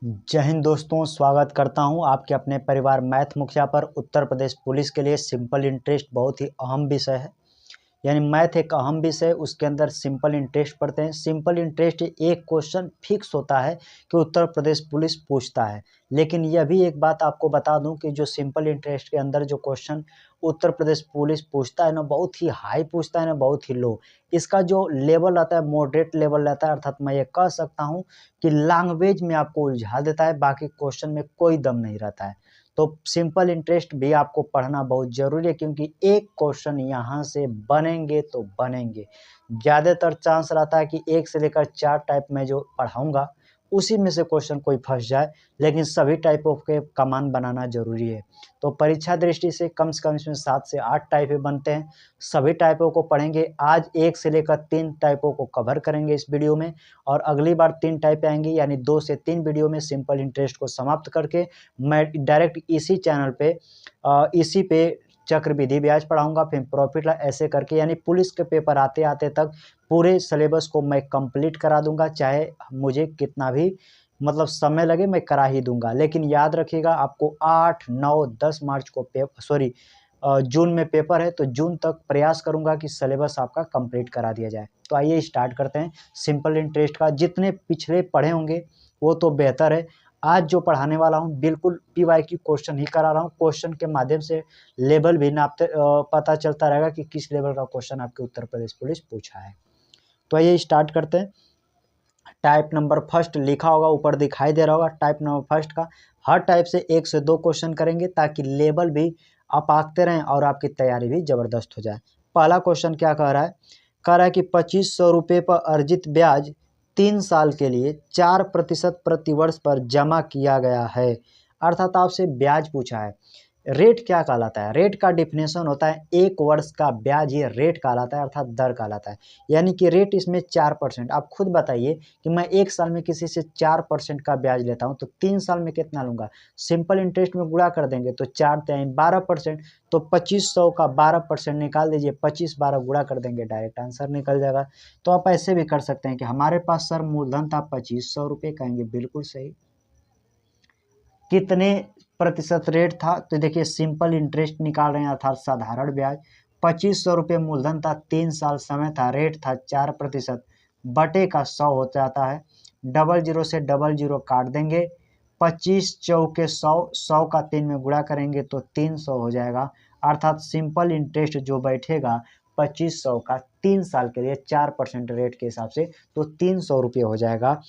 जय हिंद दोस्तों, स्वागत करता हूं आपके अपने परिवार मैथ मुखिया पर। उत्तर प्रदेश पुलिस के लिए सिंपल इंटरेस्ट बहुत ही अहम विषय है। यानी मैथ एक अहम विषय, उसके अंदर सिंपल इंटरेस्ट पढ़ते हैं। सिंपल इंटरेस्ट एक क्वेश्चन फिक्स होता है कि उत्तर प्रदेश पुलिस पूछता है। लेकिन यह भी एक बात आपको बता दूं कि जो सिंपल इंटरेस्ट के अंदर जो क्वेश्चन उत्तर प्रदेश पुलिस पूछता है ना, बहुत ही हाई पूछता है ना, बहुत ही लो। इसका जो लेवल आता है मॉडरेट लेवल रहता है, अर्थात मैं ये कह सकता हूँ कि लैंग्वेज में आपको उलझा देता है, बाकी क्वेश्चन में कोई दम नहीं रहता है। तो सिंपल इंटरेस्ट भी आपको पढ़ना बहुत ज़रूरी है, क्योंकि एक क्वेश्चन यहाँ से बनेंगे तो बनेंगे। ज़्यादातर चांस रहता है कि 1 से लेकर 4 टाइप में जो पढ़ाऊँगा उसी में से क्वेश्चन कोई फंस जाए, लेकिन सभी टाइपों के कमान बनाना ज़रूरी है। तो परीक्षा दृष्टि से कम इसमें 7 से 8 टाइपें बनते हैं। सभी टाइपों को पढ़ेंगे। आज 1 से लेकर 3 टाइपों को कवर करेंगे इस वीडियो में, और अगली बार 3 टाइपें आएंगी, यानी 2 से 3 वीडियो में सिंपल इंटरेस्ट को समाप्त करके मैं डायरेक्ट इसी चैनल पे इसी पे चक्रवृद्धि ब्याज पढ़ाऊंगा, फिर प्रॉफिट ऐसे करके, यानी पुलिस के पेपर आते आते तक पूरे सिलेबस को मैं कंप्लीट करा दूंगा। चाहे मुझे कितना भी समय लगे, मैं करा ही दूंगा। लेकिन याद रखिएगा, आपको 8, 9, 10 मार्च को जून में पेपर है, तो जून तक प्रयास करूंगा कि सिलेबस आपका कंप्लीट करा दिया जाए। तो आइए स्टार्ट करते हैं सिंपल इंटरेस्ट का। जितने पिछले पढ़े होंगे वो तो बेहतर है। आज जो पढ़ाने वाला हूँ बिल्कुल PYQ क्वेश्चन ही करा रहा हूँ। क्वेश्चन के माध्यम से लेवल भी नापते पता चलता रहेगा कि किस लेवल का क्वेश्चन आपके उत्तर प्रदेश पुलिस पूछा है। तो आइए स्टार्ट करते हैं। टाइप नंबर फर्स्ट लिखा होगा, ऊपर दिखाई दे रहा होगा। टाइप नंबर फर्स्ट का हर टाइप से 1 से 2 क्वेश्चन करेंगे, ताकि लेवल भी आप आंकते रहें और आपकी तैयारी भी जबरदस्त हो जाए। पहला क्वेश्चन क्या कह रहा है? कह रहा है कि 2500 रुपये पर अर्जित ब्याज 3 साल के लिए 4% प्रतिवर्ष पर जमा किया गया है। अर्थात आपसे ब्याज पूछा है। रेट क्या कहलाता है? रेट का डिफिनेशन होता है 1 वर्ष का ब्याज, ये रेट कहलाता है, अर्थात दर कहलाता है। यानी कि रेट इसमें 4%। आप खुद बताइए कि मैं 1 साल में किसी से 4% का ब्याज लेता हूं, तो 3 साल में कितना लूंगा? सिंपल इंटरेस्ट में गुणा कर देंगे तो 4 तिहाई 12%। तो 2500 का 12% निकाल दीजिए, 25 12 गुणा कर देंगे, डायरेक्ट आंसर निकल जाएगा। तो आप ऐसे भी कर सकते हैं कि हमारे पास सर मूलधन था 2500 रुपये, कहेंगे बिल्कुल सही। कितने प्रतिशत रेट था? तो देखिए सिंपल इंटरेस्ट निकाल रहे हैं, अर्थात साधारण ब्याज। 2500 रुपये मूलधन था, 3 साल समय था, रेट था 4%, बटे का 100 हो जाता है। 00 से 00 काट देंगे, 25 चौके 100, 100 का 3 में गुणा करेंगे तो 300 हो जाएगा। अर्थात सिंपल इंटरेस्ट जो बैठेगा 2500 का 3 साल के लिए 4% रेट के हिसाब से, तो 300 रुपये हो जाएगा।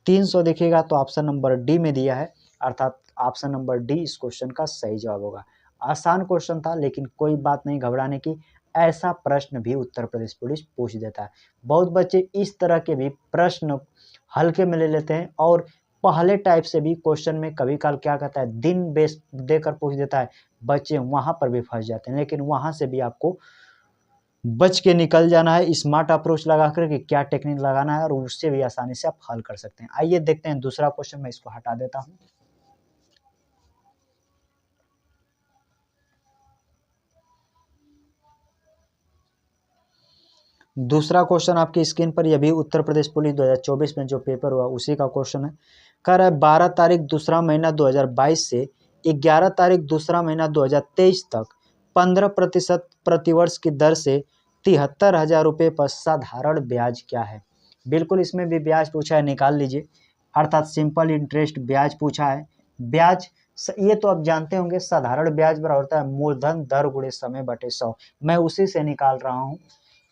300 देखिएगा तो ऑप्शन नंबर डी में दिया है, अर्थात ऑप्शन नंबर डी इस क्वेश्चन का सही जवाब होगा। आसान क्वेश्चन था, लेकिन कोई बात नहीं घबराने की। ऐसा प्रश्न भी उत्तर प्रदेश पुलिस पूछ देता है। बहुत बच्चे इस तरह के भी प्रश्न हल्के में ले लेते हैं, और पहले टाइप से भी क्वेश्चन में कभी काल क्या कहता है, दिन बेस देकर पूछ देता है, बच्चे वहां पर भी फंस जाते हैं। लेकिन वहां से भी आपको बच के निकल जाना है, स्मार्ट अप्रोच लगा कर के क्या टेक्निक लगाना है, और उससे भी आसानी से आप हल कर सकते हैं। आइए देखते हैं दूसरा क्वेश्चन। मैं इसको हटा देता हूं। दूसरा क्वेश्चन आपकी स्क्रीन पर, यह भी उत्तर प्रदेश पुलिस 2024 में जो पेपर हुआ उसी का क्वेश्चन है। कह रहा है 12 तारीख दूसरा महीना 2022 से 11 तारीख दूसरा महीना 2023 तक 15% प्रतिवर्ष की दर से 73,000 रुपये पर साधारण ब्याज क्या है? बिल्कुल इसमें भी ब्याज पूछा है, निकाल लीजिए। अर्थात सिंपल इंटरेस्ट ब्याज पूछा है। ब्याज ये तो आप जानते होंगे, साधारण ब्याज बराबर होता है मूलधन दर गुणे समय बटे 100। मैं उसी से निकाल रहा हूँ,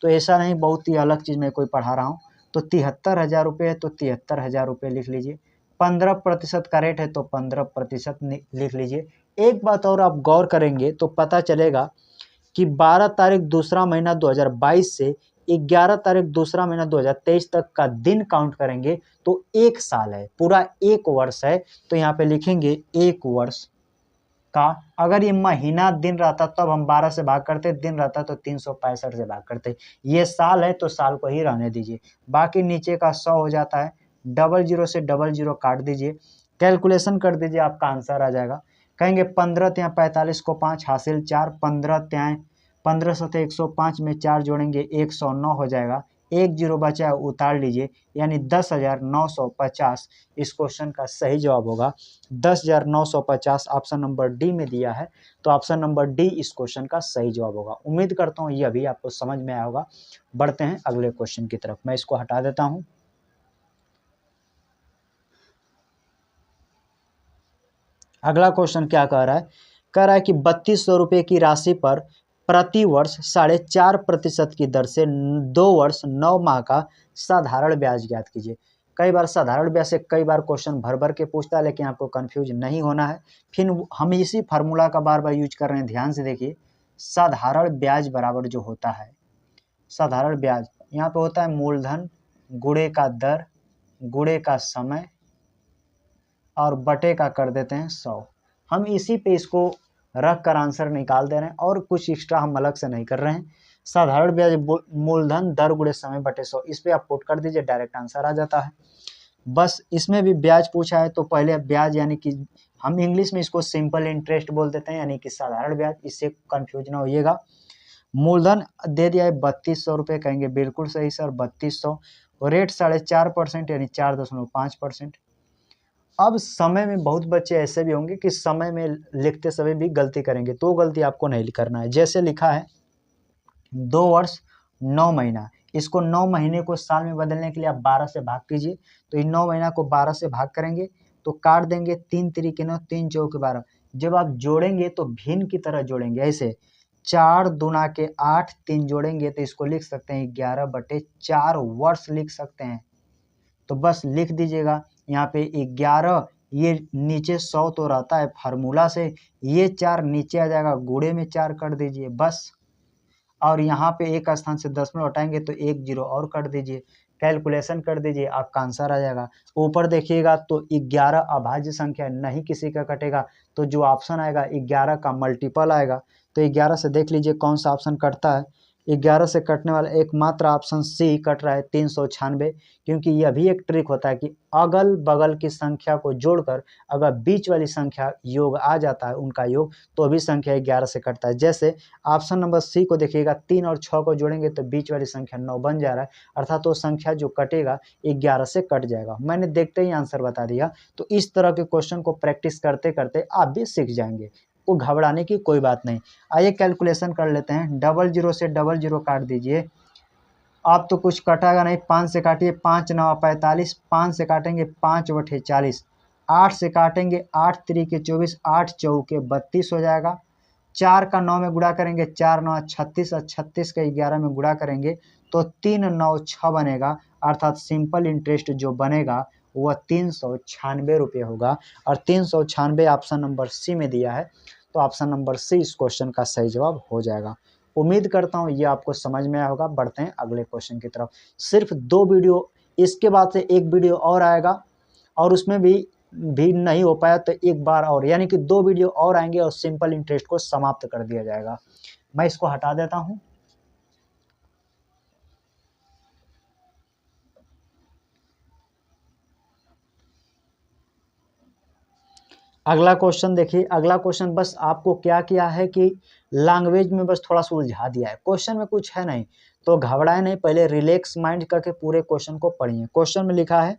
तो ऐसा नहीं बहुत ही अलग चीज़ में कोई पढ़ा रहा हूँ। तो 73,000 रुपये है, तो 73,000 रुपये लिख लीजिए। 15% का रेट है, तो 15% लिख लीजिए। एक बात और आप गौर करेंगे तो पता चलेगा कि 12 तारीख दूसरा महीना 2022 से 11 तारीख दूसरा महीना 2023 तक का दिन काउंट करेंगे तो 1 साल है, पूरा 1 वर्ष है। तो यहाँ पे लिखेंगे 1 वर्ष का। अगर ये महीना दिन रहता तब हम 12 से भाग करते, दिन रहता तो 365 से भाग करते। ये साल है तो साल को ही रहने दीजिए। बाकी नीचे का 100 हो जाता है। 00 से 00 काट दीजिए, कैलकुलेशन कर दीजिए, आपका आंसर आ जाएगा। कहेंगे 15 तिया 45 को 5 हासिल 4, 15 तिया 15 सतह 105 में 4 जोड़ेंगे 109 हो जाएगा। एक जीरो बचा है उतार लीजिए, यानी 10,950 इस क्वेश्चन का सही जवाब होगा। 10,950 ऑप्शन नंबर डी में दिया है, तो ऑप्शन नंबर डी इस क्वेश्चन का सही जवाब होगा। उम्मीद करता हूँ यह भी आपको समझ में आया होगा। बढ़ते हैं अगले क्वेश्चन की तरफ, मैं इसको हटा देता हूँ। अगला क्वेश्चन क्या कह रहा है, कह रहा है कि 3200 रुपये की राशि पर प्रति वर्ष 4.5% की दर से 2 वर्ष 9 माह का साधारण ब्याज ज्ञात कीजिए। कई बार साधारण ब्याज से कई बार क्वेश्चन भर भर के पूछता है, लेकिन आपको कंफ्यूज नहीं होना है। फिर हम इसी फार्मूला का बार बार यूज कर रहे हैं, ध्यान से देखिए। साधारण ब्याज बराबर जो होता है, साधारण ब्याज यहाँ पे होता है मूलधन गुणे का दर गुणे का समय और बटे का कर देते हैं 100। हम इसी पे इसको रख कर आंसर निकाल दे रहे हैं, और कुछ एक्स्ट्रा हम अलग से नहीं कर रहे हैं। साधारण ब्याज मूलधन दर गुणे समय बटे 100, इस पे आप पुट कर दीजिए, डायरेक्ट आंसर आ जाता है। बस इसमें भी ब्याज पूछा है, तो पहले ब्याज यानी कि हम इंग्लिश में इसको सिंपल इंटरेस्ट बोल देते हैं, यानी कि साधारण ब्याज, इससे कंफ्यूज ना होइएगा। मूलधन दे दिया है 3200 रुपये, कहेंगे बिल्कुल सही सर 3200। रेट 4.5% यानी 4.5%। अब समय में बहुत बच्चे ऐसे भी होंगे कि समय में लिखते समय भी गलती करेंगे, तो गलती आपको नहीं करना है। जैसे लिखा है 2 वर्ष 9 महीना, इसको 9 महीने को साल में बदलने के लिए आप 12 से भाग कीजिए। तो इन 9 महीना को 12 से भाग करेंगे तो काट देंगे, 3 तिरिके 9, 3 चौके 12। जब आप जोड़ेंगे तो भिन्न की तरह जोड़ेंगे, ऐसे 4 दूना के 8, 3 जोड़ेंगे तो इसको लिख सकते हैं 11/4 वर्ष लिख सकते हैं। तो बस लिख दीजिएगा यहाँ पे 11, ये नीचे 100 तो रहता है फार्मूला से, ये 4 नीचे आ जाएगा, गुणे में 4 कर दीजिए बस। और यहाँ पे एक स्थान से दशमलव हटाएंगे तो 1 जीरो और कर दीजिए, कैलकुलेशन कर दीजिए, आपका आंसर आ जाएगा। ऊपर देखिएगा तो 11 अभाज्य संख्या नहीं किसी का कटेगा, तो जो ऑप्शन आएगा 11 का मल्टीपल आएगा। तो 11 से देख लीजिए कौन सा ऑप्शन कटता है। 11 से कटने वाला एकमात्र ऑप्शन सी कट रहा है, 396, क्योंकि यह भी एक ट्रिक होता है कि अगल बगल की संख्या को जोड़कर अगर बीच वाली संख्या योग आ जाता है, उनका योग, तो भी संख्या 11 से कटता है। जैसे ऑप्शन नंबर सी को देखिएगा, 3 और 6 को जोड़ेंगे तो बीच वाली संख्या 9 बन जा रहा है, अर्थात वो संख्या जो कटेगा 11 से कट जाएगा। मैंने देखते ही आंसर बता दिया। तो इस तरह के क्वेश्चन को प्रैक्टिस करते करते आप भी सीख जाएंगे, को घबराने की कोई बात नहीं। आइए कैलकुलेशन कर लेते हैं। 00 से 00 काट दीजिए, अब तो कुछ कटेगा नहीं। 5 से काटिए, 5 9 45, 5 से काटेंगे 5/40, 8 से काटेंगे 8 तिरिके 24, 8 चौके 32 हो जाएगा। 4 का 9 में गुणा करेंगे, 4 9 36, और 36 का 11 में गुणा करेंगे तो 3 9 6 बनेगा, अर्थात सिंपल इंटरेस्ट जो बनेगा वह 396 रुपये होगा। और 396 ऑप्शन नंबर सी में दिया है, तो ऑप्शन नंबर सी इस क्वेश्चन का सही जवाब हो जाएगा। उम्मीद करता हूँ ये आपको समझ में आया होगा। बढ़ते हैं अगले क्वेश्चन की तरफ। सिर्फ 2 वीडियो, इसके बाद से एक वीडियो और आएगा, और उसमें भी नहीं हो पाया तो एक बार और, यानी कि 2 वीडियो और आएंगे और सिंपल इंटरेस्ट को समाप्त कर दिया जाएगा। मैं इसको हटा देता हूँ। अगला क्वेश्चन देखिए। अगला क्वेश्चन बस आपको क्या किया है कि लैंग्वेज में बस थोड़ा सा उलझा दिया है, क्वेश्चन में कुछ है नहीं, तो घबराए नहीं, पहले रिलैक्स माइंड करके पूरे क्वेश्चन को पढ़िए। क्वेश्चन में लिखा है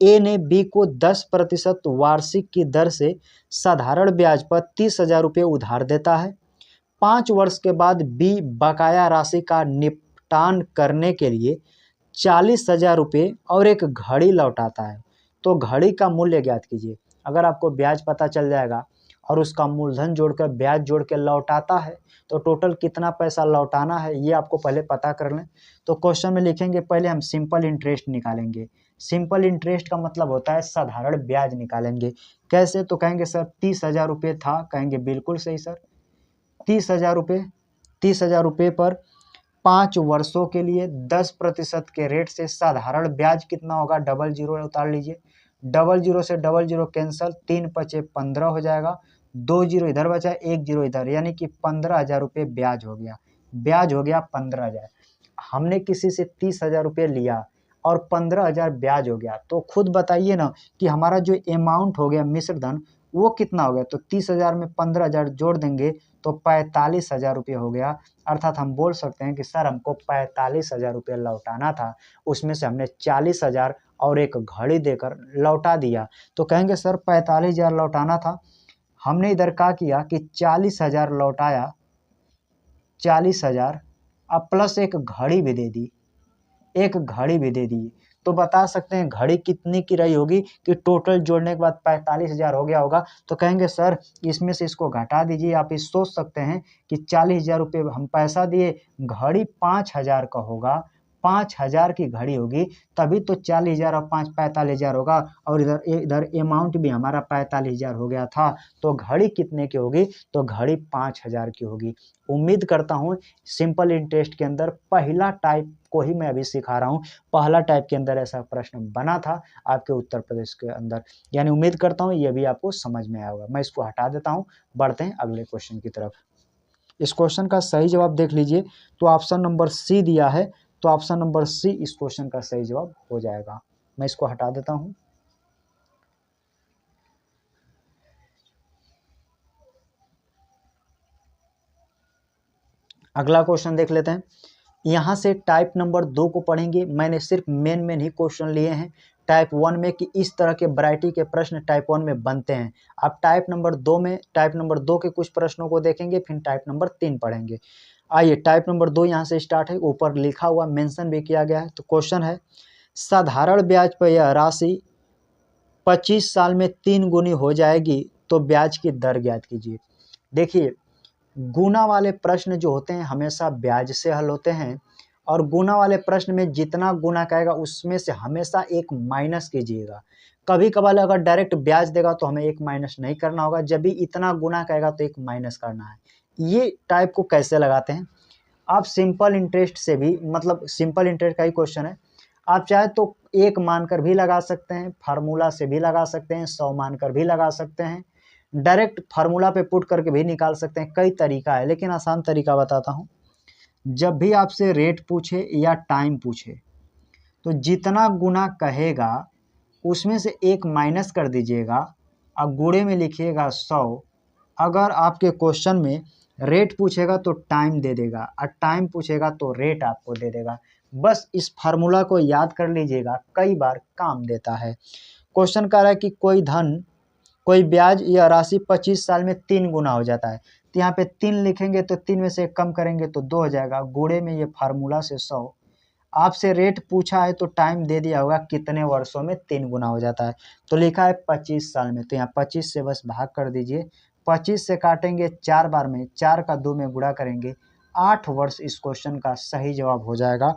ए ने बी को 10% वार्षिक की दर से साधारण ब्याज पर 30,000 रुपये उधार देता है। 5 वर्ष के बाद बी बकाया राशि का निपटान करने के लिए 40,000 रुपये और एक घड़ी लौटाता है, तो घड़ी का मूल्य ज्ञात कीजिए। अगर आपको ब्याज पता चल जाएगा और उसका मूलधन जोड़कर ब्याज जोड़ के लौटाता है, तो टोटल कितना पैसा लौटाना है ये आपको पहले पता कर लें। तो क्वेश्चन में लिखेंगे, पहले हम सिंपल इंटरेस्ट निकालेंगे। सिंपल इंटरेस्ट का मतलब होता है साधारण ब्याज निकालेंगे। कैसे? तो कहेंगे सर 30,000 रुपये था, कहेंगे बिल्कुल सही सर 30,000 रुपये। 30,000 रुपये पर 5 वर्षों के लिए 10% के रेट से साधारण ब्याज कितना होगा, 00 उतार लीजिए, 00 से 00 कैंसल, 3 पचे 15 हो जाएगा, 2 जीरो इधर बचा, 1 जीरो इधर, यानी कि 15,000 रुपये ब्याज हो गया। ब्याज हो गया 15,000। हमने किसी से 30,000 रुपये लिया और 15,000 ब्याज हो गया, तो खुद बताइए ना कि हमारा जो अमाउंट हो गया मिश्र धन वो कितना हो गया। तो 30,000 में 15,000 जोड़ देंगे तो 45,000 रुपये हो गया। अर्थात हम बोल सकते हैं कि सर हमको 45,000 रुपये लौटाना था, उसमें से हमने 40,000 और एक घड़ी देकर लौटा दिया। तो कहेंगे सर 45,000 लौटाना था, हमने इधर क्या किया कि 40,000 लौटाया, 40,000 अब प्लस एक घड़ी भी दे दी, एक घड़ी भी दे दी। तो बता सकते हैं घड़ी कितनी की रही होगी कि टोटल जोड़ने के बाद 45,000 हो गया होगा। तो कहेंगे सर इसमें से इसको घटा दीजिए। आप ये सोच सकते हैं कि 40,000 रुपये हम पैसा दिए, घड़ी 5,000 का होगा, 5,000 की घड़ी होगी, तभी तो 40,000 और 5 45,000 होगा। और इधर इधर अमाउंट भी हमारा 45,000 हो गया था। तो घड़ी कितने की होगी? तो घड़ी 5,000 की होगी। उम्मीद करता हूँ सिंपल इंटरेस्ट के अंदर पहला टाइप को ही मैं अभी सिखा रहा हूँ, पहला टाइप के अंदर ऐसा प्रश्न बना था आपके उत्तर प्रदेश के अंदर। यानी उम्मीद करता हूँ ये भी आपको समझ में आया होगा। मैं इसको हटा देता हूँ, बढ़ते हैं अगले क्वेश्चन की तरफ। इस क्वेश्चन का सही जवाब देख लीजिए, तो ऑप्शन नंबर सी दिया है, तो ऑप्शन नंबर सी इस क्वेश्चन का सही जवाब हो जाएगा। मैं इसको हटा देता हूँ। अगला क्वेश्चन देख लेते हैं। यहाँ से टाइप नंबर 2 को पढ़ेंगे। मैंने सिर्फ मेन ही क्वेश्चन लिए हैं टाइप 1 में कि इस तरह के वैरायटी के प्रश्न टाइप 1 में बनते हैं। अब टाइप नंबर 2 के कुछ प्रश्नों को देखेंगे, फिर टाइप नंबर 3 पढ़ेंगे। आइए टाइप नंबर 2 यहाँ से स्टार्ट है, ऊपर लिखा हुआ मेंशन भी किया गया है। तो क्वेश्चन है, साधारण ब्याज पर यह राशि 25 साल में 3 गुनी हो जाएगी तो ब्याज की दर ज्ञात कीजिए। देखिए गुना वाले प्रश्न जो होते हैं हमेशा ब्याज से हल होते हैं, और गुना वाले प्रश्न में जितना गुना कहेगा उसमें से हमेशा एक माइनस कीजिएगा। कभी कभार अगर डायरेक्ट ब्याज देगा तो हमें एक माइनस नहीं करना होगा, जब भी इतना गुना कहेगा तो एक माइनस करना है। ये टाइप को कैसे लगाते हैं, आप सिंपल इंटरेस्ट से भी, मतलब सिंपल इंटरेस्ट का ही क्वेश्चन है, आप चाहे तो एक मानकर भी लगा सकते हैं, फार्मूला से भी लगा सकते हैं, 100 मानकर भी लगा सकते हैं, डायरेक्ट फार्मूला पे पुट करके भी निकाल सकते हैं। कई तरीका है, लेकिन आसान तरीका बताता हूँ। जब भी आपसे रेट पूछे या टाइम पूछे तो जितना गुना कहेगा उसमें से एक माइनस कर दीजिएगा, अब गुणे में लिखिएगा 100। अगर आपके क्वेश्चन में रेट पूछेगा तो टाइम दे देगा, और टाइम पूछेगा तो रेट आपको दे देगा। बस इस फार्मूला को याद कर लीजिएगा, कई बार काम देता है। क्वेश्चन कह रहा है कि कोई ब्याज या राशि 25 साल में 3 गुना हो जाता है। तो यहाँ पे 3 लिखेंगे तो 3 में से कम करेंगे तो 2 हो जाएगा, गुणे में ये फार्मूला से 100। आपसे रेट पूछा है तो टाइम दे दिया होगा कितने वर्षों में 3 गुना हो जाता है, तो लिखा है 25 साल में, तो यहाँ 25 से बस भाग कर दीजिए। 25 से काटेंगे 4 बार में, 4 का 2 में गुणा करेंगे, 8 वर्ष इस क्वेश्चन का सही जवाब हो जाएगा।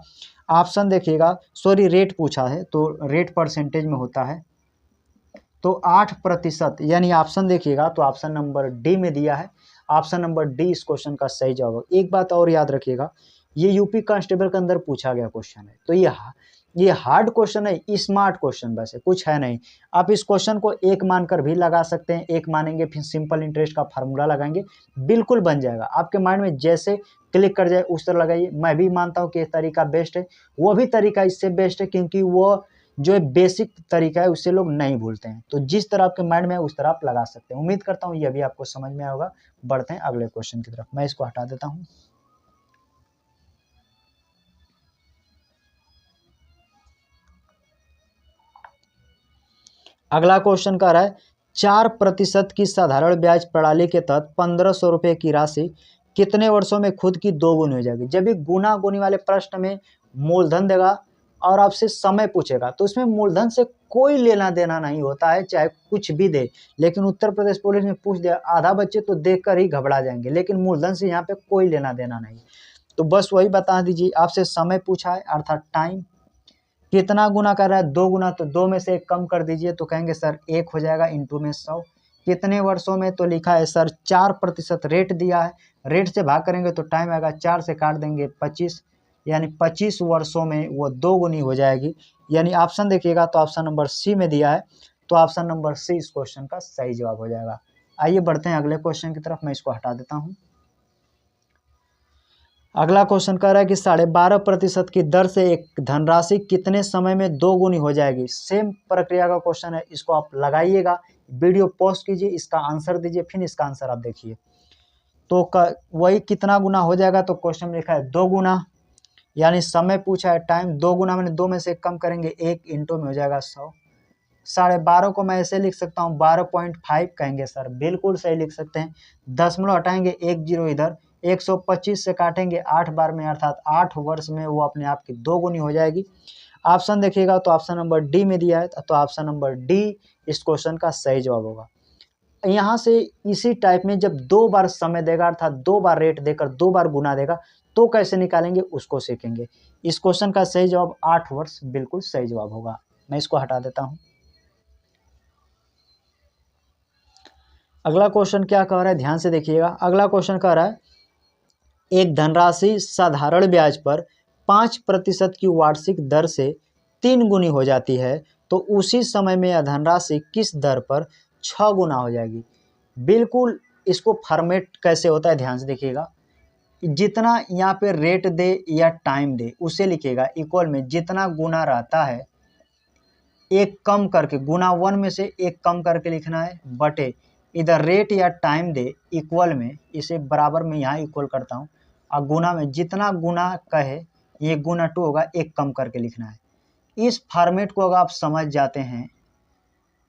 ऑप्शन देखिएगा, सॉरी रेट पूछा है तो रेट परसेंटेज में होता है, तो 8%, यानी ऑप्शन देखिएगा तो ऑप्शन नंबर डी में दिया है। ऑप्शन नंबर डी इस क्वेश्चन का सही जवाब है। एक बात और याद रखिएगा, ये यूपी कांस्टेबल के अंदर पूछा गया क्वेश्चन है, तो ये हार्ड क्वेश्चन है, स्मार्ट क्वेश्चन वैसे कुछ है नहीं। आप इस क्वेश्चन को एक मानकर भी लगा सकते हैं, एक मानेंगे फिर सिंपल इंटरेस्ट का फार्मूला लगाएंगे, बिल्कुल बन जाएगा। आपके माइंड में जैसे क्लिक कर जाए उस तरह लगाइए। मैं भी मानता हूँ कि ये तरीका बेस्ट है, वो भी तरीका इससे बेस्ट है, क्योंकि वो जो बेसिक तरीका है उससे लोग नहीं भूलते हैं। तो जिस तरह आपके माइंड में है उस तरह आप लगा सकते हैं। उम्मीद करता हूँ यह भी आपको समझ में आया होगा। बढ़ते हैं अगले क्वेश्चन की तरफ, मैं इसको हटा देता हूँ। अगला क्वेश्चन कह रहा है 4% की साधारण ब्याज प्रणाली के तहत 1,500 रुपये की राशि कितने वर्षों में खुद की 2 गुनी हो जाएगी। जब भी गुना गुनी वाले प्रश्न में मूलधन देगा और आपसे समय पूछेगा तो उसमें मूलधन से कोई लेना देना नहीं होता है, चाहे कुछ भी दे। लेकिन उत्तर प्रदेश पुलिस में पूछ दिया, आधा बच्चे तो देखकर ही घबरा जाएंगे, लेकिन मूलधन से यहाँ पे कोई लेना देना नहीं। तो बस वही बता दीजिए, आपसे समय पूछा है अर्थात टाइम, कितना गुना कर रहा है 2 गुना, तो 2 में से 1 कम कर दीजिए, तो कहेंगे सर 1 हो जाएगा, इंटू में 100। कितने वर्षों में, तो लिखा है सर 4% रेट दिया है, रेट से भाग करेंगे तो टाइम आएगा, 4 से काट देंगे 25, यानी 25 वर्षों में वो 2 गुनी हो जाएगी। यानी ऑप्शन देखिएगा तो ऑप्शन नंबर सी में दिया है, तो ऑप्शन नंबर सी इस क्वेश्चन का सही जवाब हो जाएगा। आइए बढ़ते हैं अगले क्वेश्चन की तरफ, मैं इसको हटा देता हूँ। अगला क्वेश्चन कह रहा है कि 12.5% की दर से एक धनराशि कितने समय में 2 गुनी हो जाएगी। सेम प्रक्रिया का क्वेश्चन है, इसको आप लगाइएगा, वीडियो पॉज कीजिए, इसका आंसर दीजिए, फिर इसका आंसर आप देखिए। तो वही कितना गुना हो जाएगा, तो क्वेश्चन में लिखा है 2 गुना, यानी समय पूछा है टाइम 2 गुना, मैंने 2 में से कम करेंगे 1 इंटू में हो जाएगा 100। 12.5 को मैं ऐसे लिख सकता हूँ 12.5 कहेंगे सर, बिल्कुल सही लिख सकते हैं। दशमलव हटाएंगे 1 जीरो इधर, 125 से काटेंगे 8 बार में, अर्थात 8 वर्ष में वो अपने आप की 2 गुनी हो जाएगी। ऑप्शन देखिएगा तो ऑप्शन नंबर डी में दिया है, तो ऑप्शन नंबर डी इस क्वेश्चन का सही जवाब होगा। यहाँ से इसी टाइप में जब 2 बार समय देगा, अर्थात 2 बार रेट देकर 2 बार गुना देगा, तो कैसे निकालेंगे उसको सीखेंगे। इस क्वेश्चन का सही जवाब 8 वर्ष बिल्कुल सही जवाब होगा। मैं इसको हटा देता हूँ। अगला क्वेश्चन क्या कह रहा है, ध्यान से देखिएगा। अगला क्वेश्चन कह रहा है एक धनराशि साधारण ब्याज पर 5% की वार्षिक दर से 3 गुनी हो जाती है, तो उसी समय में यह धनराशि किस दर पर 6 गुना हो जाएगी। बिल्कुल इसको फॉर्मेट कैसे होता है ध्यान से देखिएगा। जितना यहाँ पे रेट दे या टाइम दे उसे लिखिएगा, इक्वल में जितना गुना रहता है एक कम करके, गुना 1 में से एक कम करके लिखना है, बटे इधर रेट या टाइम दे इक्वल में, इसे बराबर में यहाँ इक्वल करता हूँ, और गुना में जितना गुना कहे ये गुना 2 होगा, एक कम करके लिखना है। इस फॉर्मेट को अगर आप समझ जाते हैं,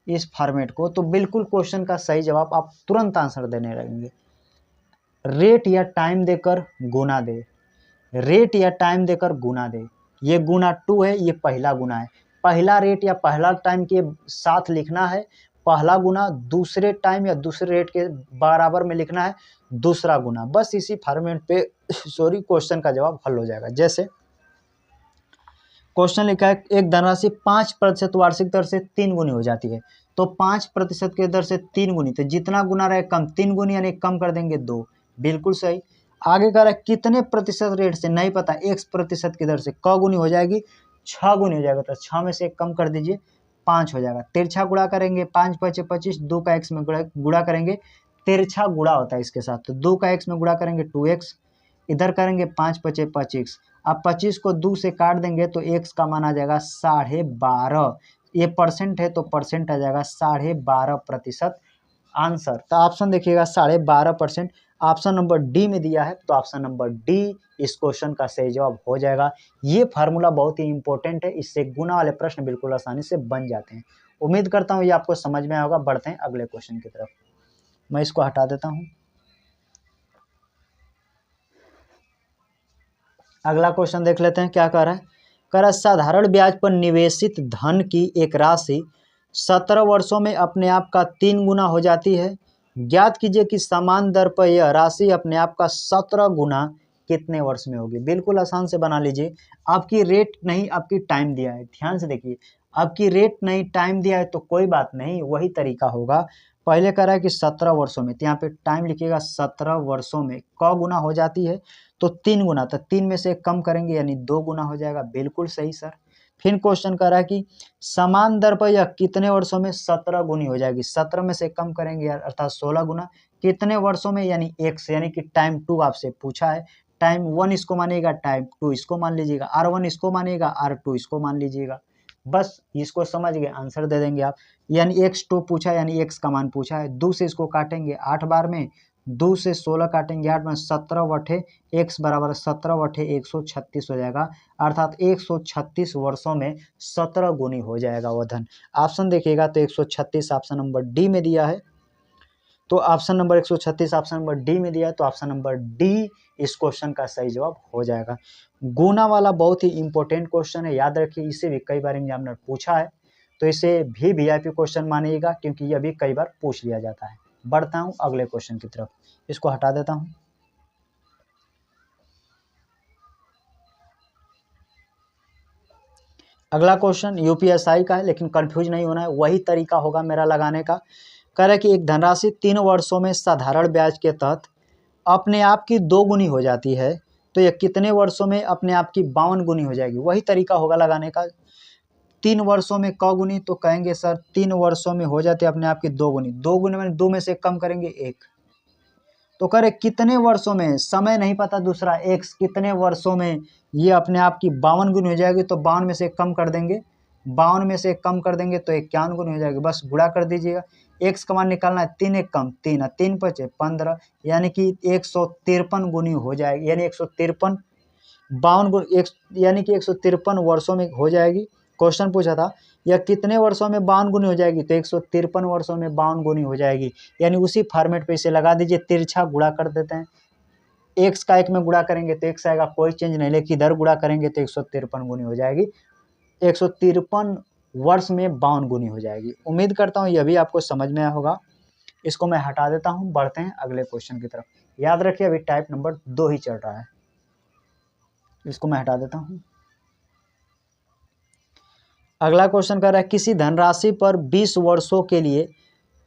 इस फॉर्मेट को, तो बिल्कुल क्वेश्चन का सही जवाब आप तुरंत आंसर देने लगेंगे। रेट या टाइम देकर गुना दे, रेट या टाइम देकर गुना दे, ये गुना 2 है, ये पहला गुना है। पहला रेट या पहला टाइम के साथ लिखना है पहला गुना, दूसरे टाइम या दूसरे रेट के बराबर में लिखना है दूसरा गुना। बस इसी फॉर्मेट पे क्वेश्चन का जवाब हल हो जाएगा। जैसे क्वेश्चन लिखा है एक धनराशि 5% वार्षिक दर से 3 गुनी हो जाती है, तो 5% के दर से 3 गुनी, तो जितना गुना रहे कम, 3 गुनी यानी कम कर देंगे 2, बिल्कुल सही। आगे कह रहा है कितने प्रतिशत रेट से, नहीं पता, x% की दर से क गुनी हो जाएगी, 6 गुनी हो जाएगा, तो 6 में से 1 कम कर दीजिए, 5 हो जाएगा। तिरछा गुणा करेंगे, 5 5 25, 2 का x में गुणा करेंगे, तिरछा गुणा होता है इसके साथ, तो 2 का x में गुणा करेंगे 2x, इधर करेंगे 5 5 25, अब 25 को 2 से काट देंगे तो x का मान आ जाएगा 12.5, ये परसेंट है तो परसेंट आ जाएगा 12.5% आंसर। तो ऑप्शन देखिएगा 12.5%, ऑप्शन नंबर डी में दिया है, तो ऑप्शन नंबर डी इस क्वेश्चन का सही जवाब हो जाएगा। ये फार्मूला बहुत ही इंपॉर्टेंट है, इससे गुना वाले प्रश्न बिल्कुल आसानी से बन जाते हैं। उम्मीद करता हूँ ये आपको समझ में आया होगा। बढ़ते हैं अगले क्वेश्चन की तरफ, मैं इसको हटा देता हूँ। अगला क्वेश्चन देख लेते हैं क्या कह रहा है। कह रहा है साधारण ब्याज पर निवेशित धन की एक राशि 17 वर्षों में अपने आप का 3 गुना हो जाती है। ज्ञात कीजिए कि समान दर पर यह राशि अपने आप का 17 गुना कितने वर्ष में होगी। बिल्कुल आसान से बना लीजिए। आपकी रेट नहीं, आपकी टाइम दिया है, ध्यान से देखिए, आपकी रेट नहीं टाइम दिया है तो कोई बात नहीं, वही तरीका होगा। पहले कह रहा है कि 17 वर्षों में, तो यहाँ पे टाइम लिखिएगा, 17 वर्षों में क गुना हो जाती है, तो 3 गुना, तो 3 में से कम करेंगे यानी 2 गुना हो जाएगा। बिल्कुल सही सर। फिर क्वेश्चन कर रहा है कि समान दर पर यह कितने वर्षों में 17 गुनी हो जाएगी। 17 में से कम करेंगे अर्थात 16 गुना, कितने वर्षों में, यानी x, यानी कि टाइम 2 आपसे पूछा है। टाइम 1 इसको मानिएगा, टाइम 2 इसको मान लीजिएगा, R1 इसको मानिएगा, R2 इसको मान लीजिएगा। बस इसको समझ गए, आंसर दे देंगे आप। यानी x2 पूछा, यानी x का मान पूछा है। 2 से इसको काटेंगे 8 बार में, 2 से 16 काटेंगे 8 में, 17 बटे x बराबर 17 बटे 136 हो जाएगा, अर्थात 136 वर्षों में 17 गुनी हो जाएगा वह धन। ऑप्शन देखिएगा तो 136 ऑप्शन नंबर डी में दिया है, तो option number 136 option number D में दिया है, तो ऑप्शन नंबर डी इस क्वेश्चन का सही जवाब हो जाएगा। गुना वाला बहुत ही इंपॉर्टेंट क्वेश्चन है, याद रखिए, इसे भी कई बार एग्जामिनर पूछा है, तो इसे भी वीआईपी क्वेश्चन मानिएगा क्योंकि यह भी कई बार पूछ लिया जाता है। बढ़ता हूँ अगले क्वेश्चन की तरफ, इसको हटा देता हूँ। अगला क्वेश्चन यूपीएसआई का है, लेकिन कंफ्यूज नहीं होना है, वही तरीका होगा मेरा लगाने का। कह रहा है कि एक धनराशि 3 वर्षों में साधारण ब्याज के तहत अपने आप की 2 गुनी हो जाती है, तो यह कितने वर्षों में अपने आप की 52 गुनी हो जाएगी। वही तरीका होगा लगाने का। 3 वर्षों में क गुनी, तो कहेंगे सर 3 वर्षों में हो जाती है अपने आप की 2 गुनी। 2 गुनी में 2 में से कम करेंगे 1, तो करे कितने वर्षों में, समय नहीं पता, दूसरा x, कितने वर्षों में ये अपने आप की 52 गुनी हो जाएगी, तो 52 में से कम कर देंगे 52 में से 1 कम कर देंगे तो 51 गुनी हो जाएगी, बस गुणा कर दीजिएगा। x का मान निकालना है, 3 1 कम 3 है, 3 5 15, यानी कि 153 गुनी हो जाएगी, यानी 153 52 गुनी यानी कि 153 वर्षों में हो जाएगी। क्वेश्चन पूछा था यह कितने वर्षों में 52 गुनी हो जाएगी, तो 153 वर्षों में 52 गुनी हो जाएगी, यानी उसी फॉर्मेट पे इसे लगा दीजिए, तिरछा गुणा कर देते हैं। x का 1 में गुणा करेंगे तो x आएगा, कोई चेंज नहीं, लेकिन इधर गुणा करेंगे तो 153 गुनी हो जाएगी, 153 वर्ष में 52 गुनी हो जाएगी। उम्मीद करता हूँ यह भी आपको समझ में आया होगा। इसको मैं हटा देता हूँ, बढ़ते हैं अगले क्वेश्चन की तरफ। याद रखिए अभी टाइप नंबर 2 ही चल रहा है, इसको मैं हटा देता हूँ। अगला क्वेश्चन कर रहा है किसी धनराशि पर 20 वर्षों के लिए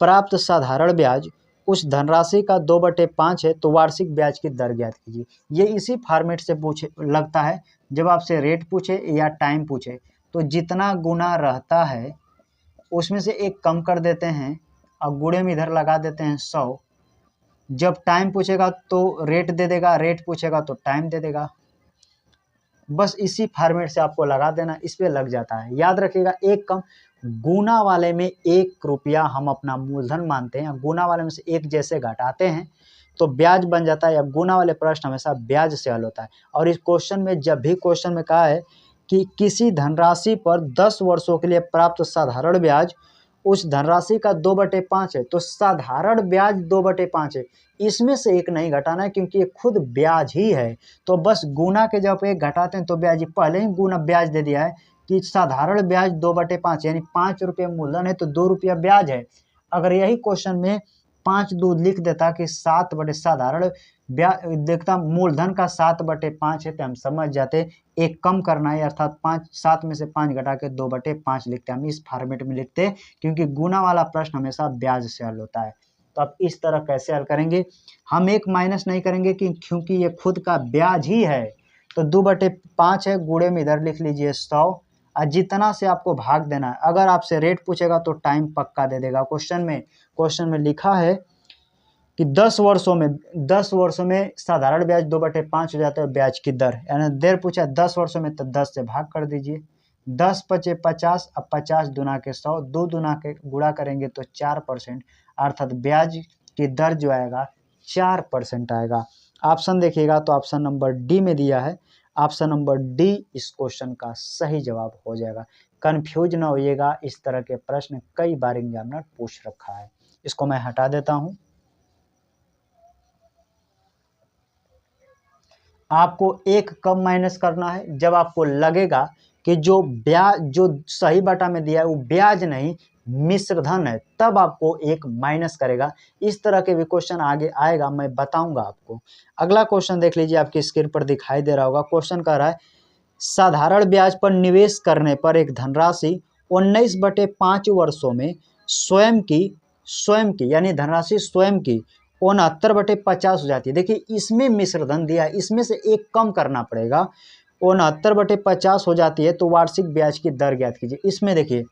प्राप्त साधारण ब्याज उस धनराशि का 2/5 है तो वार्षिक ब्याज की दर ज्ञात कीजिए। ये इसी फॉर्मेट से पूछे लगता है, जब आपसे रेट पूछे या टाइम पूछे तो जितना गुना रहता है उसमें से 1 कम कर देते हैं और गुणे में इधर लगा देते हैं 100। जब टाइम पूछेगा तो रेट दे देगा, रेट पूछेगा तो टाइम दे देगा, बस इसी फॉर्मेट से आपको लगा देना, इस पे लग जाता है। याद रखिएगा 1 कम, गुना वाले में 1 रुपया हम अपना मूलधन मानते हैं, गुना वाले में से 1 जैसे घटाते हैं तो ब्याज बन जाता है। अब गुना वाले प्रश्न हमेशा ब्याज से हल होता है। और इस क्वेश्चन में जब भी क्वेश्चन में कहा है कि किसी धनराशि पर 10 वर्षों के लिए प्राप्त साधारण ब्याज उस धनराशि का 2/5 है, तो साधारण ब्याज 2/5 है, इसमें से 1 नहीं घटाना है क्योंकि ये खुद ब्याज ही है। तो बस गुना के जब 1 घटाते हैं तो ब्याज ही, पहले ही गुना ब्याज दे दिया है कि साधारण ब्याज 2/5 यानी 5 रुपये मूलधन है तो 2 रुपया ब्याज है। अगर यही क्वेश्चन में 5 2 लिख देता कि 7 बटे साधारण ब्याज देखता मूलधन का 7/5 है तो हम समझ जाते 1 कम करना है, अर्थात 7 में से 5 घटा के 2/5 लिखते हैं। हम इस फॉर्मेट में लिखते हैं क्योंकि गुना वाला प्रश्न हमेशा ब्याज से हल होता है। तो आप इस तरह कैसे हल करेंगे, हम 1 माइनस नहीं करेंगे क्योंकि ये खुद का ब्याज ही है, तो 2/5 है, गुणे में इधर लिख लीजिए 100 और जितना से आपको भाग देना है। अगर आपसे रेट पूछेगा तो टाइम पक्का दे देगा। क्वेश्चन में लिखा है कि 10 वर्षों में साधारण ब्याज 2/5 हो जाता है ब्याज की दर, यानी देर पूछा 10 वर्षों में तो 10 से भाग कर दीजिए। 10 पचे 50, अब 50 दुना के 100, 2 दुना के गुणा करेंगे तो 4%, अर्थात ब्याज की दर जो आएगा 4% आएगा। ऑप्शन देखिएगा तो ऑप्शन नंबर डी में दिया है, ऑप्शन नंबर डी इस क्वेश्चन का सही जवाब हो जाएगा। कंफ्यूज ना होइएगा, इस तरह के प्रश्न कई बार एग्जामिनर पूछ रखा है। इसको मैं हटा देता हूं। आपको 1 कम माइनस करना है जब आपको लगेगा कि जो सही बटा में दिया है वो ब्याज नहीं मिश्रधन है, तब आपको 1 माइनस करेगा। इस तरह के भी क्वेश्चन आगे आएगा, मैं बताऊंगा आपको। अगला क्वेश्चन देख लीजिए, आपकी स्क्रीन पर दिखाई दे रहा होगा। क्वेश्चन कह रहा है साधारण ब्याज पर निवेश करने पर एक धनराशि 19/5 वर्षों में स्वयं की यानी धनराशि स्वयं की 69/50 हो जाती है। देखिए इसमें मिश्रधन दिया है, इसमें से 1 कम करना पड़ेगा, 69/50 हो जाती है तो वार्षिक ब्याज की दर ज्ञात कीजिए। इसमें देखिए,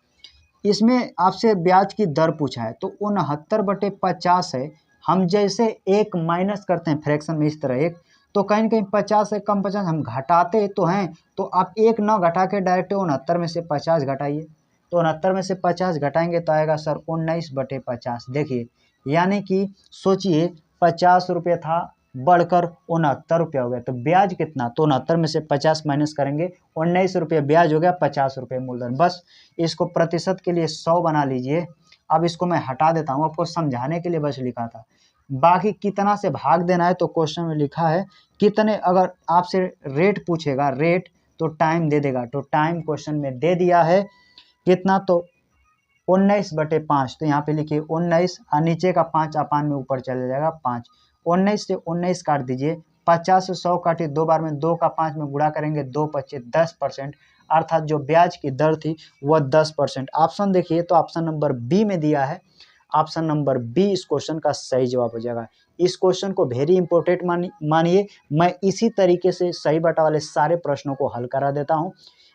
इसमें आपसे ब्याज की दर पूछा है तो 69/50 है, हम जैसे 1 माइनस करते हैं फ्रैक्शन में इस तरह 1, तो कहीं ना कहीं 50 से कम 50 हम घटाते तो हैं, तो आप 1 न घटा के डायरेक्ट 69 में से 50 घटाइए, तो 69 में से 50 घटाएंगे तो आएगा सर 19/50। देखिए यानी कि सोचिए 50 रुपये था बढ़कर 69 रुपया हो गया, तो ब्याज कितना, तो 69 में से 50 माइनस करेंगे, 19 रुपये ब्याज हो गया, 50 रुपये मूलधन। बस इसको प्रतिशत के लिए 100 बना लीजिए। अब इसको मैं हटा देता हूँ, आपको समझाने के लिए बस लिखा था। बाकी कितना से भाग देना है तो क्वेश्चन में लिखा है कितने, अगर आपसे रेट पूछेगा रेट तो टाइम दे देगा, तो टाइम क्वेश्चन में दे दिया है कितना, तो 19/5, तो यहाँ पे लिखिए 19 और नीचे का 5 अपान में ऊपर चले जाएगा 5, 19 से 19 काट दीजिए, 50 से 100 काटिए, 2 बार में 2 का 5 में गुणा करेंगे 2 पच्चे 10%, अर्थात जो ब्याज की दर थी वह 10%। ऑप्शन देखिए तो ऑप्शन नंबर बी में दिया है, ऑप्शन नंबर बी इस क्वेश्चन का सही जवाब हो जाएगा। इस क्वेश्चन को वेरी इंपॉर्टेंट मानिए, मैं इसी तरीके से सही बटा वाले सारे प्रश्नों को हल करा देता हूँ।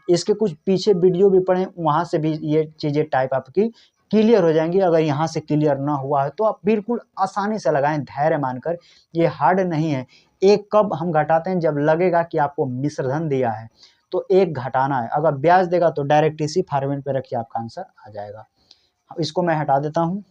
इसके कुछ पीछे वीडियो भी पढ़ें, वहाँ से भी ये चीज़ें टाइप आपकी क्लियर हो जाएंगी। अगर यहाँ से क्लियर ना हुआ है तो आप बिल्कुल आसानी से लगाएं, धैर्य मानकर, ये हार्ड नहीं है। 1 कब हम घटाते हैं, जब लगेगा कि आपको मिश्रधन दिया है, तो 1 घटाना है। अगर ब्याज देगा तो डायरेक्ट इसी फॉर्मेट पे रखिए, आपका आंसर आ जाएगा। इसको मैं हटा देता हूँ।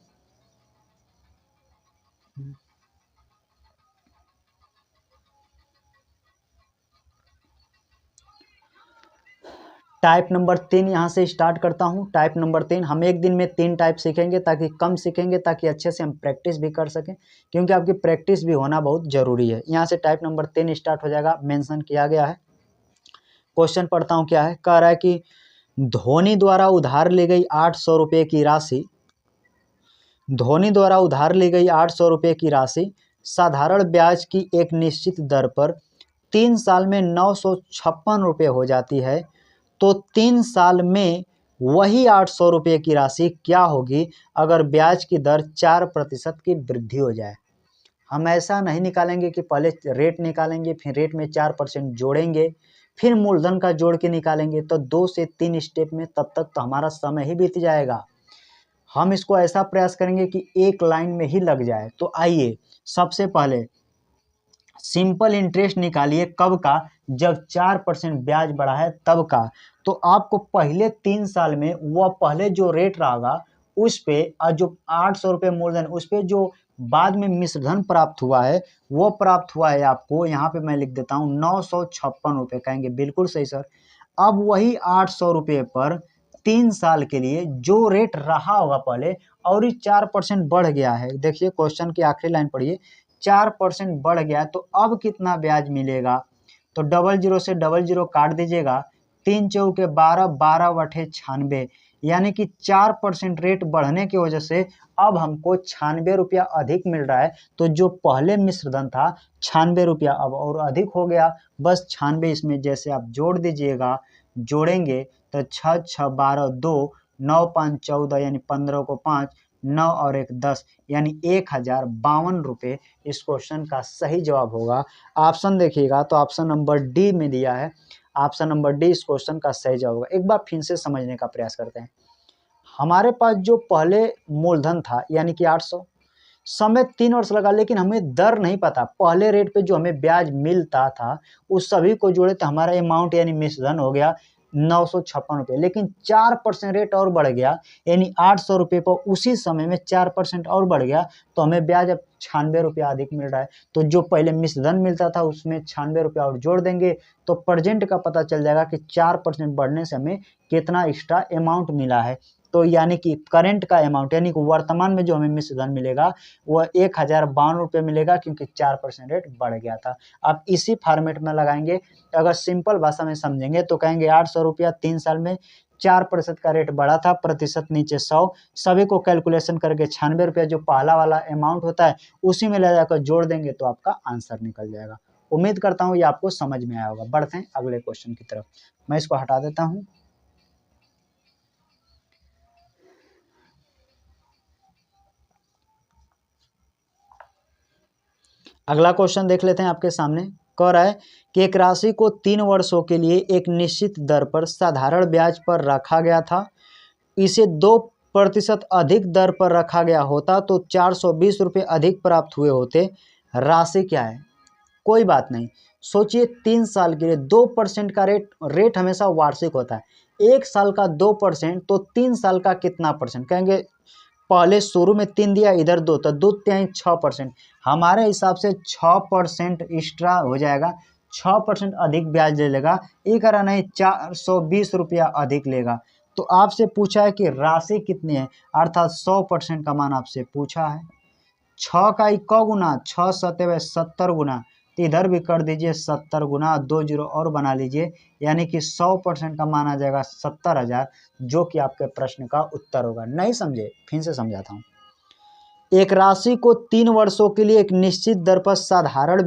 टाइप नंबर 3 यहाँ से स्टार्ट करता हूँ। टाइप नंबर 3 हम एक दिन में 3 टाइप सीखेंगे, ताकि कम सीखेंगे, ताकि अच्छे से हम प्रैक्टिस भी कर सकें, क्योंकि आपकी प्रैक्टिस भी होना बहुत ज़रूरी है। यहाँ से टाइप नंबर 3 स्टार्ट हो जाएगा, मेंशन किया गया है। क्वेश्चन पढ़ता हूँ क्या है। कह रहा है कि धोनी द्वारा उधार ली गई 800 रुपये की राशि, धोनी द्वारा उधार ली गई 800 रुपये की राशि साधारण ब्याज की एक निश्चित दर पर 3 साल में 956 रुपये हो जाती है, तो 3 साल में वही 800 रुपये की राशि क्या होगी अगर ब्याज की दर 4% की वृद्धि हो जाए। हम ऐसा नहीं निकालेंगे कि पहले रेट निकालेंगे, फिर रेट में 4% जोड़ेंगे, फिर मूलधन का जोड़ के निकालेंगे, तो 2 से 3 स्टेप में तब तक तो हमारा समय ही बीत जाएगा। हम इसको ऐसा प्रयास करेंगे कि एक लाइन में ही लग जाए। तो आइए सबसे पहले सिंपल इंटरेस्ट निकालिए, कब का, जब 4% ब्याज बढ़ा है तब का। तो आपको पहले 3 साल में वह पहले जो रेट रहेगा उस पे, और जो 800 रुपये मूलधन, उस पे जो बाद में मिश्रधन प्राप्त हुआ है वो प्राप्त हुआ है आपको, यहाँ पे मैं लिख देता हूँ 956 रुपये। कहेंगे बिल्कुल सही सर। अब वही 800 रुपये पर 3 साल के लिए जो रेट रहा होगा पहले, और ही 4% बढ़ गया है। देखिए क्वेश्चन की आखिरी लाइन पढ़िए, 4% बढ़ गया तो अब कितना ब्याज मिलेगा। तो 00 से 00 काट दीजिएगा, 3 चौके 12, 12 बटे 96, यानी कि 4% रेट बढ़ने की वजह से अब हमको 96 रुपया अधिक मिल रहा है। तो जो पहले मिश्रधन था 96 रुपया अब और अधिक हो गया। बस 96 इसमें जैसे आप जोड़ दीजिएगा, जोड़ेंगे तो 6 6 12 2 9 5 14, यानी 15 को 5, 9 और 1 10, यानी 1052 रुपये इस क्वेश्चन का सही जवाब होगा। ऑप्शन देखिएगा तो ऑप्शन नंबर डी में दिया है, ऑप्शन नंबर डी इस क्वेश्चन का सही जवाब होगा। एक बार फिर से समझने का प्रयास करते हैं। हमारे पास जो पहले मूलधन था यानी कि 800, समय 3 वर्ष लगा, लेकिन हमें दर नहीं पता। पहले रेट पे जो हमें ब्याज मिलता था उस सभी को जोड़े तो हमारा अमाउंट यानी मिश्रधन हो गया 956 रुपये, लेकिन 4% रेट और बढ़ गया, यानी 800 रुपये पर उसी समय में 4% और बढ़ गया, तो हमें ब्याज अब 96 रुपया अधिक मिल रहा है। तो जो पहले मिश्रधन मिलता था उसमें 96 रुपया और जोड़ देंगे तो प्रेजेंट का पता चल जाएगा कि 4% बढ़ने से हमें कितना एक्स्ट्रा अमाउंट मिला है। तो यानी कि करंट का अमाउंट, यानी कि वर्तमान में जो हमें मिश्रधन मिलेगा वह 1052 रुपये मिलेगा, क्योंकि 4% रेट बढ़ गया था। आप इसी फॉर्मेट में लगाएंगे। अगर सिंपल भाषा में समझेंगे तो कहेंगे 800 रुपया 3 साल में 4% का रेट बढ़ा था, प्रतिशत नीचे 100, सभी को कैलकुलेशन करके 96 रुपया जो पहला वाला अमाउंट होता है उसी में ले जाकर जोड़ देंगे तो आपका आंसर निकल जाएगा। उम्मीद करता हूँ ये आपको समझ में आया होगा। बढ़ते हैं अगले क्वेश्चन की तरफ। मैं इसको हटा देता हूँ। अगला क्वेश्चन देख लेते हैं आपके सामने। कह रहा है कि एक राशि को 3 वर्षों के लिए एक निश्चित दर पर साधारण ब्याज पर रखा गया था, इसे 2% अधिक दर पर रखा गया होता तो 420 रुपये अधिक प्राप्त हुए होते। राशि क्या है? कोई बात नहीं, सोचिए 3 साल के लिए 2% का रेट हमेशा वार्षिक होता है। 1 साल का 2% तो 3 साल का कितना परसेंट? कहेंगे पहले शुरू में 3 दिया, इधर 2, तो 2 तिहाई 6%। हमारे हिसाब से 6% एक्स्ट्रा हो जाएगा, 6% अधिक ब्याज ले लेगा। ये करा नहीं, 420 रुपया अधिक लेगा। तो आपसे पूछा है कि राशि कितनी है, अर्थात 100% का मान आपसे पूछा है। 6 का इक्का गुना, 6 7 70 गुना, तो इधर भी कर दीजिए 70 गुना, 2 जीरो और बना लीजिए, यानी कि 100% का मान आ जाएगा 70,000, जो कि आपके प्रश्न का उत्तर होगा। नहीं समझे? फिर से समझाता हूँ। एक राशि को 3 वर्षों के लिए एक निश्चित दर पर साधारण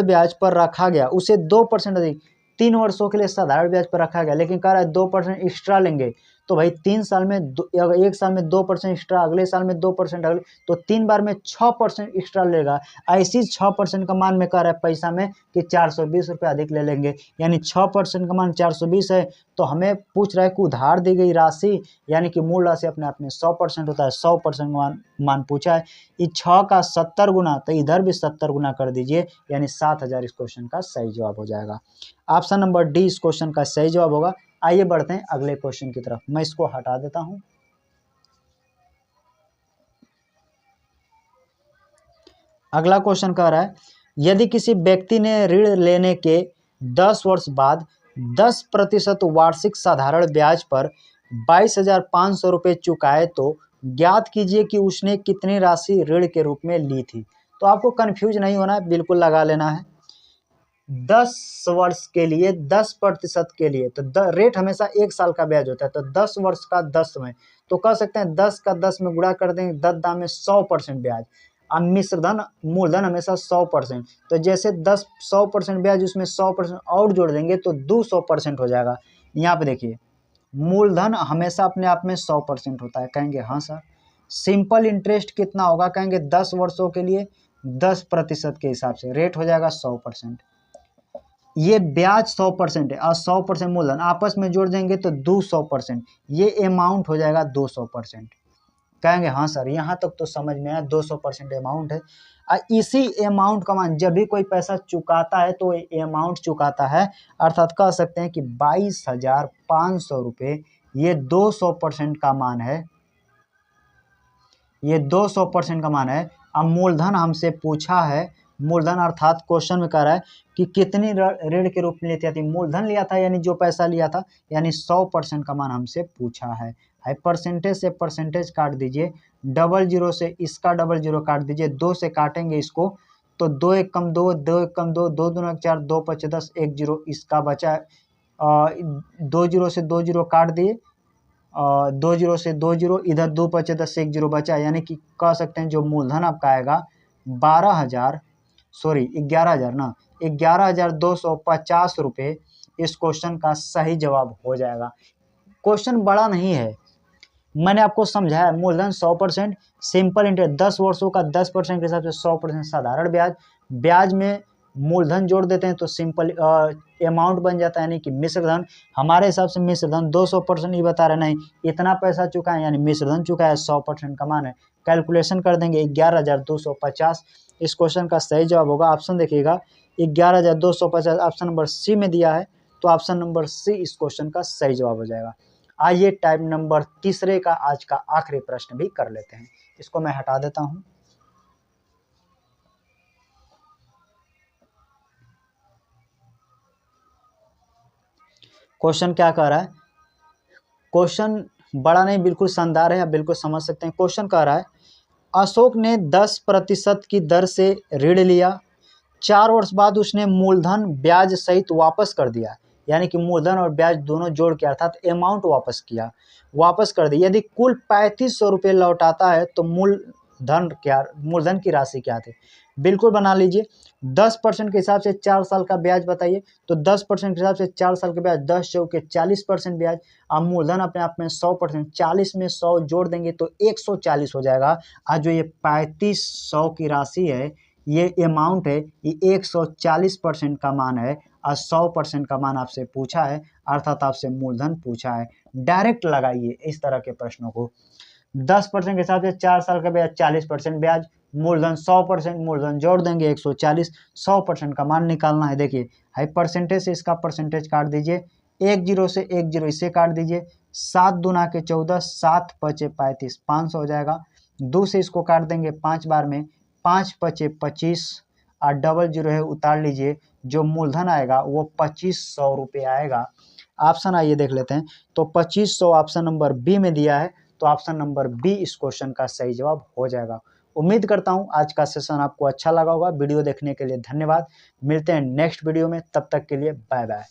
ब्याज पर रखा गया, उसे 2% अधिक, 3 वर्षों के लिए साधारण ब्याज पर रखा गया, लेकिन कह रहा है 2% एक्स्ट्रा लेंगे तो भाई 3 साल में अगर 1 साल में 2% एक्स्ट्रा, अगले साल में 2%, अगले, तो 3 बार में 6% एक्स्ट्रा लेगा। ऐसी 6% का मान में कह रहा है पैसा में कि 420 रुपये अधिक ले लेंगे, यानी 6% का मान 420 है। तो हमें पूछ रहा है कि उधार दी गई राशि यानी कि मूल राशि अपने आप में 100% होता है, 100% मान पूछा है। इस 6 का 70 गुना, तो इधर भी 70 गुना कर दीजिए, यानी 7000 इस क्वेश्चन का सही जवाब हो जाएगा। ऑप्शन नंबर डी इस क्वेश्चन का सही जवाब होगा। आइए बढ़ते हैं अगले क्वेश्चन की तरफ, मैं इसको हटा देता हूं। अगला क्वेश्चन कह रहा है, यदि किसी व्यक्ति ने ऋण लेने के 10 वर्ष बाद 10% वार्षिक साधारण ब्याज पर 22,500 रुपये चुकाए तो ज्ञात कीजिए कि उसने कितनी राशि ऋण के रूप में ली थी। तो आपको कंफ्यूज नहीं होना है, बिल्कुल लगा लेना है। 10 वर्ष के लिए 10% के लिए तो रेट हमेशा 1 साल का ब्याज होता है, तो 10 वर्ष का 10 में, तो कह सकते हैं 10 का 10 में गुणा कर देंगे, 10 दाम में 100% ब्याज। अब मिश्रधन मूलधन हमेशा 100%, तो जैसे 100% ब्याज उसमें 100% और जोड़ देंगे तो 200% हो जाएगा। यहाँ पे देखिए मूलधन हमेशा अपने आप में 100% होता है, कहेंगे हाँ सर। सिंपल इंटरेस्ट कितना होगा, कहेंगे 10 वर्षों के लिए 10% के हिसाब से रेट हो जाएगा 100%। ये ब्याज 100% है और 100% मूलधन आपस में जोड़ देंगे तो 200%, ये अमाउंट हो जाएगा 200%। कहेंगे हाँ सर, यहाँ तक तो समझ में आया, 200% अमाउंट है। इसी अमाउंट का मान जब भी कोई पैसा चुकाता है तो अमाउंट चुकाता है, अर्थात कह सकते हैं कि 22,500 रुपये ये 200% का मान है, ये 200% का मान है। अब मूलधन हमसे पूछा है, मूलधन अर्थात क्वेश्चन में कह रहा है कि कितनी ऋण के रूप में लेती थी, मूलधन लिया था यानी जो पैसा लिया था, यानी 100% का मान हमसे पूछा है। परसेंटेज से परसेंटेज काट दीजिए, 00 से इसका 00 काट दीजिए, 2 से काटेंगे इसको तो 2 एक कम 2, 2 एक कम 2, 2 दूना 4, 2 पचे 10, 1 0 इसका बचा, 2 0 से 2 0 काट दिए, 2 0 से 2 0, इधर 2 पचे 10, 1 0 बचा, यानी कि कह सकते हैं जो मूलधन आपका आएगा 11,000 ना 11,250 रुपये इस क्वेश्चन का सही जवाब हो जाएगा। क्वेश्चन बड़ा नहीं है, मैंने आपको समझाया। मूलधन 100%, सिंपल इंटरेस्ट 10 वर्षों का 10% के हिसाब से 100% साधारण ब्याज, ब्याज में मूलधन जोड़ देते हैं तो सिंपल अमाउंट बन जाता है, यानी कि मिश्रधन। हमारे हिसाब से मिश्रधन 200% ही बता रहे, नहीं इतना पैसा चुका है यानी मिश्रधन चुका है, 100% का मान है। कैलकुलेशन कर देंगे 11,250 इस क्वेश्चन का सही जवाब होगा। ऑप्शन देखिएगा 11,250 ऑप्शन नंबर सी में दिया है, तो ऑप्शन नंबर सी इस क्वेश्चन का सही जवाब हो जाएगा। आइए टाइप नंबर तीसरे का आज का आखिरी प्रश्न भी कर लेते हैं, इसको मैं हटा देता हूं। क्वेश्चन क्या कह रहा है, क्वेश्चन बड़ा नहीं, बिल्कुल शानदार है, आप बिल्कुल समझ सकते हैं। क्वेश्चन कह रहा है, अशोक ने 10% की दर से ऋण लिया, 4 वर्ष बाद उसने मूलधन ब्याज सहित वापस कर दिया, यानी कि मूलधन और ब्याज दोनों जोड़ के अर्थात अमाउंट वापस कर दिया। यदि कुल 3500 रुपये लौटाता है तो मूलधन की राशि क्या थी। बिल्कुल बना लीजिए, 10% के हिसाब से 4 साल का ब्याज बताइए, तो 10% के हिसाब से 4 साल का ब्याज 10 चौके 40% ब्याज। अब मूलधन अपने आप में 100%, 40 में 100 जोड़ देंगे तो 140 हो जाएगा। आज जो ये 3500 की राशि है, ये अमाउंट है, ये 140% का मान है और 100% का मान आपसे पूछा है, अर्थात आपसे मूलधन पूछा है। डायरेक्ट लगाइए इस तरह के प्रश्नों को। 10% के हिसाब से 4 साल का ब्याज 40% ब्याज, मूलधन 100%, मूलधन जोड़ देंगे 140, 100% का मान निकालना है। देखिए हाई परसेंटेज से इसका परसेंटेज काट दीजिए, 1 0 से 1 0 इसे काट दीजिए, 7 दूना के 14, 7 पचे 35, 500 हो जाएगा। 2 से इसको काट देंगे 5 बार में, 5 पचे 25 और 00 है उतार लीजिए, जो मूलधन आएगा वो 2500 रुपये आएगा। ऑप्शन आइए देख लेते हैं, तो 2500 ऑप्शन नंबर बी में दिया है, तो ऑप्शन नंबर बी इस क्वेश्चन का सही जवाब हो जाएगा। उम्मीद करता हूं आज का सेशन आपको अच्छा लगा होगा। वीडियो देखने के लिए धन्यवाद, मिलते हैं नेक्स्ट वीडियो में, तब तक के लिए बाय बाय।